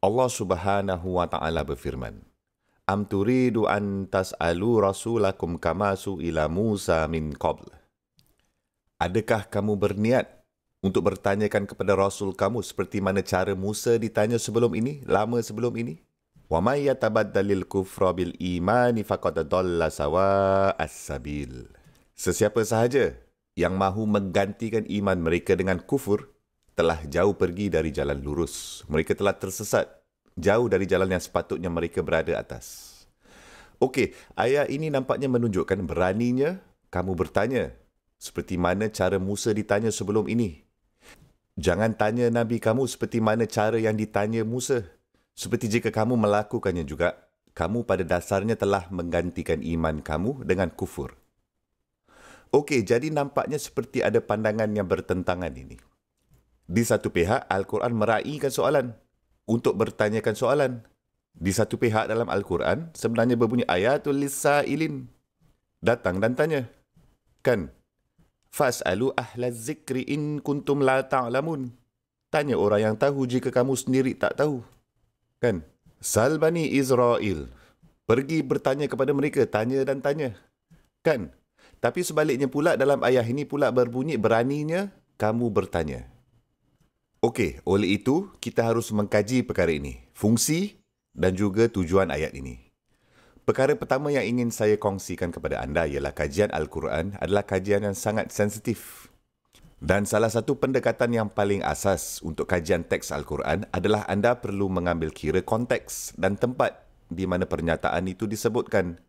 Allah Subhanahu wa taala berfirman, Am turidu an tas'alu rasulakum kama su'ila Musa min qabl. Adakah kamu berniat untuk bertanyakan kepada Rasul kamu seperti mana cara Musa ditanya sebelum ini, lama sebelum ini? Wa may yatabaddalil kufra bil imani faqad dhalla sawa'as sabil. Sesiapa sahaja yang mahu menggantikan iman mereka dengan kufur telah jauh pergi dari jalan lurus. Mereka telah tersesat jauh dari jalan yang sepatutnya mereka berada atas. Okey, ayat ini nampaknya menunjukkan beraninya kamu bertanya seperti mana cara Musa ditanya sebelum ini. Jangan tanya Nabi kamu seperti mana cara yang ditanya Musa. Seperti jika kamu melakukannya juga, kamu pada dasarnya telah menggantikan iman kamu dengan kufur. Okey, jadi nampaknya seperti ada pandangan yang bertentangan ini. Di satu pihak, Al-Quran meraihkan soalan untuk bertanyakan soalan. Di satu pihak dalam Al-Quran sebenarnya berbunyi ayatul lis-sa'ilin. Datang dan tanya. Kan? Fas'alu ahlaz zikri in kuntum la ta'lamun. Tanya orang yang tahu jika kamu sendiri tak tahu. Kan? Sal Bani Israel. Pergi bertanya kepada mereka, tanya dan tanya. Kan? Tapi sebaliknya pula dalam ayat ini pula berbunyi beraninya kamu bertanya. Okey, oleh itu kita harus mengkaji perkara ini. Fungsi dan juga tujuan ayat ini. Perkara pertama yang ingin saya kongsikan kepada anda ialah kajian Al-Quran adalah kajian yang sangat sensitif. Dan salah satu pendekatan yang paling asas untuk kajian teks Al-Quran adalah anda perlu mengambil kira konteks dan tempat di mana pernyataan itu disebutkan.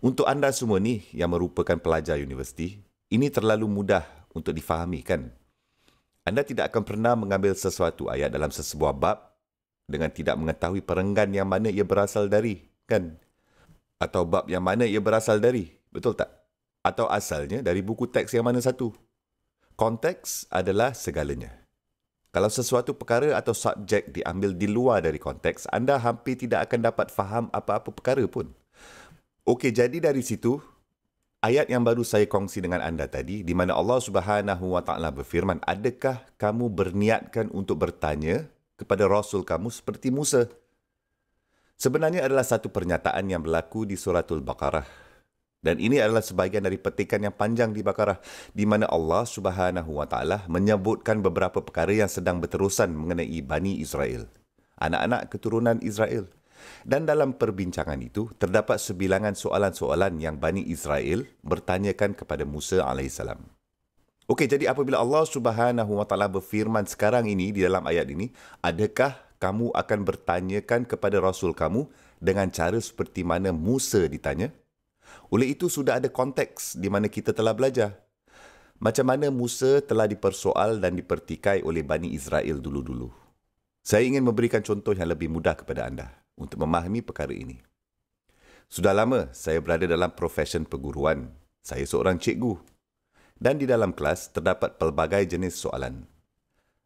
Untuk anda semua ni yang merupakan pelajar universiti, ini terlalu mudah untuk difahami, kan? Anda tidak akan pernah mengambil sesuatu ayat dalam sesebuah bab dengan tidak mengetahui perenggan yang mana ia berasal dari, kan? Atau bab yang mana ia berasal dari, betul tak? Atau asalnya dari buku teks yang mana satu? Konteks adalah segalanya. Kalau sesuatu perkara atau subjek diambil di luar dari konteks, anda hampir tidak akan dapat faham apa-apa perkara pun. Okey, jadi dari situ, ayat yang baru saya kongsi dengan anda tadi, di mana Allah Subhanahu wa taala berfirman, adakah kamu berniatkan untuk bertanya kepada Rasul kamu seperti Musa? Sebenarnya adalah satu pernyataan yang berlaku di suratul Baqarah. Dan ini adalah sebahagian dari petikan yang panjang di Baqarah, di mana Allah Subhanahu wa taala menyebutkan beberapa perkara yang sedang berterusan mengenai Bani Israel, anak-anak keturunan Israel. Dan dalam perbincangan itu, terdapat sebilangan soalan-soalan yang Bani Israel bertanyakan kepada Musa AS. Okey, jadi apabila Allah Subhanahu wa taala berfirman sekarang ini di dalam ayat ini, adakah kamu akan bertanyakan kepada Rasul kamu dengan cara seperti mana Musa ditanya? Oleh itu sudah ada konteks di mana kita telah belajar. Macam mana Musa telah dipersoal dan dipertikai oleh Bani Israel dulu-dulu. Saya ingin memberikan contoh yang lebih mudah kepada anda untuk memahami perkara ini. Sudah lama saya berada dalam profesion perguruan. Saya seorang cikgu. Dan di dalam kelas terdapat pelbagai jenis soalan.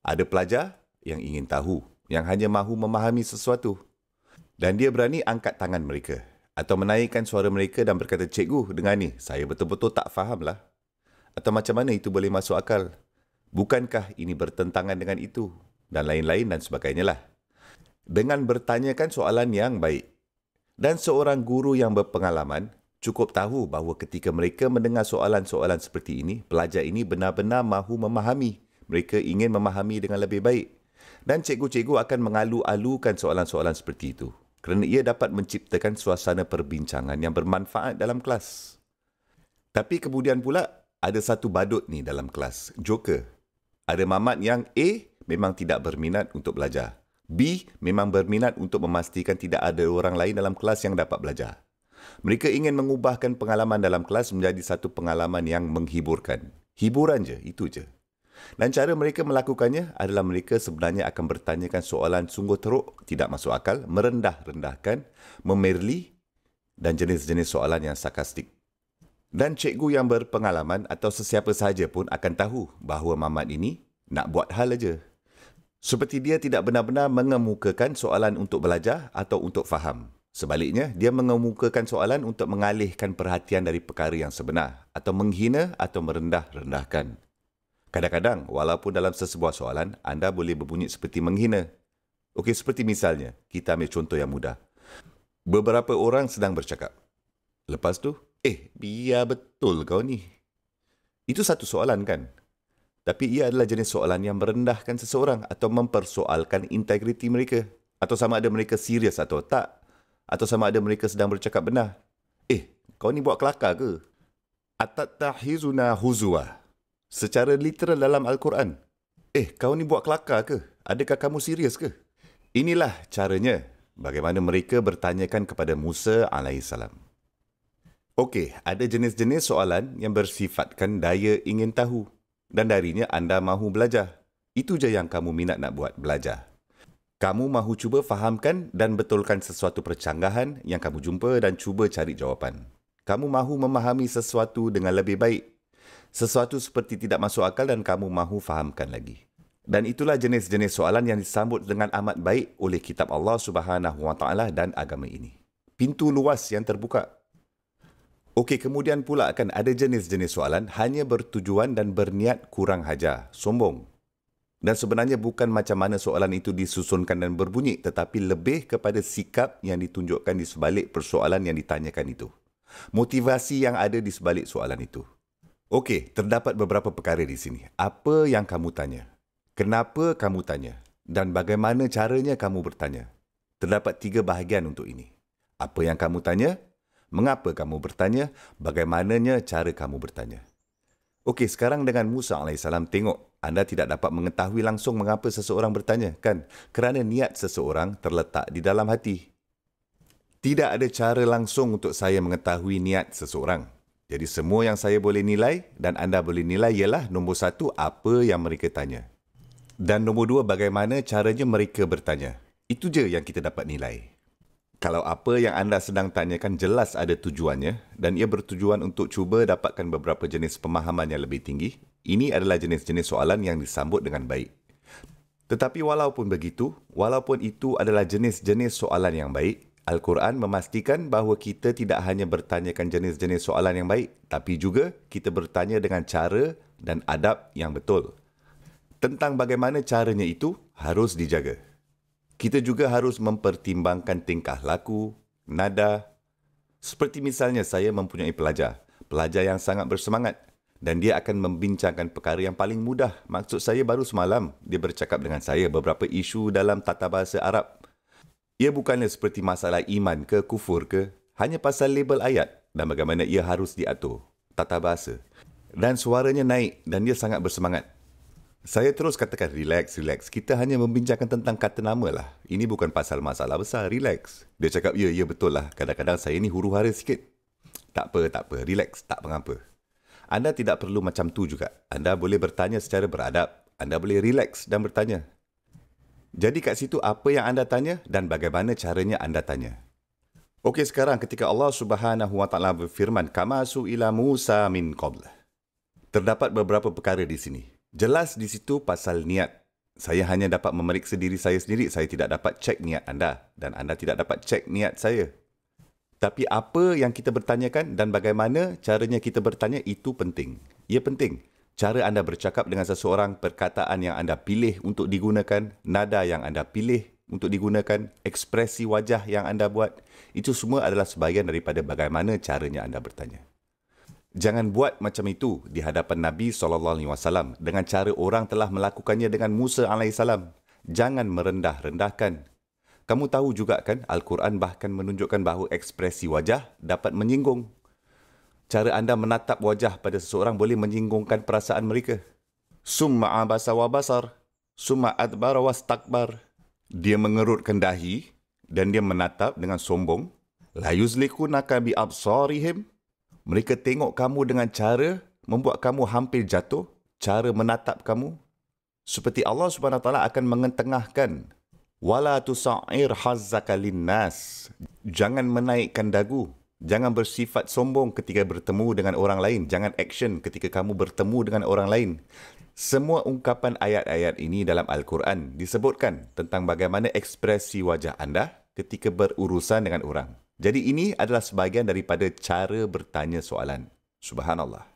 Ada pelajar yang ingin tahu, yang hanya mahu memahami sesuatu. Dan dia berani angkat tangan mereka atau menaikkan suara mereka dan berkata, cikgu, dengar ni, saya betul-betul tak fahamlah. Atau macam mana itu boleh masuk akal? Bukankah ini bertentangan dengan itu? Dan lain-lain dan sebagainya lah. Dengan bertanyakan soalan yang baik. Dan seorang guru yang berpengalaman cukup tahu bahawa ketika mereka mendengar soalan-soalan seperti ini, pelajar ini benar-benar mahu memahami. Mereka ingin memahami dengan lebih baik. Dan cikgu-cikgu akan mengalu-alukan soalan-soalan seperti itu. Kerana ia dapat menciptakan suasana perbincangan yang bermanfaat dalam kelas. Tapi kemudian pula, ada satu badut ni dalam kelas, joker. Ada mamat yang A memang tidak berminat untuk belajar. B memang berminat untuk memastikan tidak ada orang lain dalam kelas yang dapat belajar. Mereka ingin mengubahkan pengalaman dalam kelas menjadi satu pengalaman yang menghiburkan. Hiburan je, itu je. Dan cara mereka melakukannya adalah mereka sebenarnya akan bertanyakan soalan sungguh teruk, tidak masuk akal, merendah-rendahkan, memerli dan jenis-jenis soalan yang sarkastik. Dan cikgu yang berpengalaman atau sesiapa sahaja pun akan tahu bahawa mamat ini nak buat hal aja. Seperti dia tidak benar-benar mengemukakan soalan untuk belajar atau untuk faham. Sebaliknya, dia mengemukakan soalan untuk mengalihkan perhatian dari perkara yang sebenar atau menghina atau merendah-rendahkan. Kadang-kadang, walaupun dalam sesebuah soalan, anda boleh berbunyi seperti menghina. Okey, seperti misalnya, kita ambil contoh yang mudah. Beberapa orang sedang bercakap. Lepas tu, biar betul kau ni. Itu satu soalan kan? Tapi ia adalah jenis soalan yang merendahkan seseorang atau mempersoalkan integriti mereka. Atau sama ada mereka serius atau tak. Atau sama ada mereka sedang bercakap benar. Kau ni buat kelakar ke? Atattahizuna huzwa. Secara literal dalam Al-Quran. Kau ni buat kelakar ke? Adakah kamu serius ke? Inilah caranya bagaimana mereka bertanyakan kepada Musa alaihissalam. Okey, ada jenis-jenis soalan yang bersifatkan daya ingin tahu. Dan darinya anda mahu belajar. Itu je yang kamu minat nak buat, belajar. Kamu mahu cuba fahamkan dan betulkan sesuatu percanggahan yang kamu jumpa dan cuba cari jawapan. Kamu mahu memahami sesuatu dengan lebih baik. Sesuatu seperti tidak masuk akal dan kamu mahu fahamkan lagi. Dan itulah jenis-jenis soalan yang disambut dengan amat baik oleh kitab Allah Subhanahu Wa Taala dan agama ini. Pintu luas yang terbuka. Okey, kemudian pula akan ada jenis-jenis soalan hanya bertujuan dan berniat kurang hajar, sombong. Dan sebenarnya bukan macam mana soalan itu disusunkan dan berbunyi, tetapi lebih kepada sikap yang ditunjukkan di sebalik persoalan yang ditanyakan itu. Motivasi yang ada di sebalik soalan itu. Okey, terdapat beberapa perkara di sini. Apa yang kamu tanya? Kenapa kamu tanya? Dan bagaimana caranya kamu bertanya? Terdapat 3 bahagian untuk ini. Apa yang kamu tanya? Mengapa kamu bertanya? Bagaimananya cara kamu bertanya? Okey, sekarang dengan Musa alaihissalam, tengok, anda tidak dapat mengetahui langsung mengapa seseorang bertanya, kan? Kerana niat seseorang terletak di dalam hati. Tidak ada cara langsung untuk saya mengetahui niat seseorang. Jadi semua yang saya boleh nilai dan anda boleh nilai ialah nombor 1, apa yang mereka tanya. Dan nombor 2, bagaimana caranya mereka bertanya. Itu je yang kita dapat nilai. Kalau apa yang anda sedang tanyakan jelas ada tujuannya dan ia bertujuan untuk cuba dapatkan beberapa jenis pemahaman yang lebih tinggi, ini adalah jenis-jenis soalan yang disambut dengan baik. Tetapi walaupun begitu, walaupun itu adalah jenis-jenis soalan yang baik, Al-Quran memastikan bahawa kita tidak hanya bertanyakan jenis-jenis soalan yang baik, tapi juga kita bertanya dengan cara dan adab yang betul. Tentang bagaimana caranya itu harus dijaga. Kita juga harus mempertimbangkan tingkah laku, nada. Seperti misalnya saya mempunyai pelajar yang sangat bersemangat dan dia akan membincangkan perkara yang paling mudah. Maksud saya baru semalam dia bercakap dengan saya beberapa isu dalam tata bahasa Arab. Ia bukanlah seperti masalah iman ke kufur ke, hanya pasal label ayat dan bagaimana ia harus diatur, tata bahasa. Dan suaranya naik dan dia sangat bersemangat. Saya terus katakan, relax. Kita hanya membincangkan tentang kata nama lah. Ini bukan pasal masalah besar, relax. Dia cakap, ya betul lah. Kadang-kadang saya ni huru-hara sikit. Tak apa, relax, tak mengapa. Anda tidak perlu macam tu juga. Anda boleh bertanya secara beradab. Anda boleh relax dan bertanya. Jadi kat situ apa yang anda tanya dan bagaimana caranya anda tanya. Okey, sekarang ketika Allah Subhanahu Wa Taala berfirman, "Kama su'ila Musa min qabl." Terdapat beberapa perkara di sini. Jelas di situ pasal niat. Saya hanya dapat memeriksa diri saya sendiri. Saya tidak dapat cek niat anda dan anda tidak dapat cek niat saya. Tapi apa yang kita bertanyakan dan bagaimana caranya kita bertanya itu penting. Ia penting. Cara anda bercakap dengan seseorang, perkataan yang anda pilih untuk digunakan, nada yang anda pilih untuk digunakan, ekspresi wajah yang anda buat, itu semua adalah sebahagian daripada bagaimana caranya anda bertanya. Jangan buat macam itu di hadapan Nabi SAW dengan cara orang telah melakukannya dengan Musa AS. Jangan merendah-rendahkan. Kamu tahu juga kan, Al-Quran bahkan menunjukkan bahawa ekspresi wajah dapat menyinggung. Cara anda menatap wajah pada seseorang boleh menyinggungkan perasaan mereka. Summa abasa wa basar, summa adbara wastakbar. Dia mengerutkan dahi dan dia menatap dengan sombong. La yuzlikunaka bi absarihim. Mereka tengok kamu dengan cara membuat kamu hampir jatuh, cara menatap kamu. Seperti Allah Subhanahu Wa Taala akan mengetengahkan. Wala tusa'ir hazzaka linnas. Jangan menaikkan dagu. Jangan bersifat sombong ketika bertemu dengan orang lain. Jangan action ketika kamu bertemu dengan orang lain. Semua ungkapan ayat-ayat ini dalam Al-Quran disebutkan tentang bagaimana ekspresi wajah anda ketika berurusan dengan orang. Jadi ini adalah sebahagian daripada cara bertanya soalan. Subhanallah.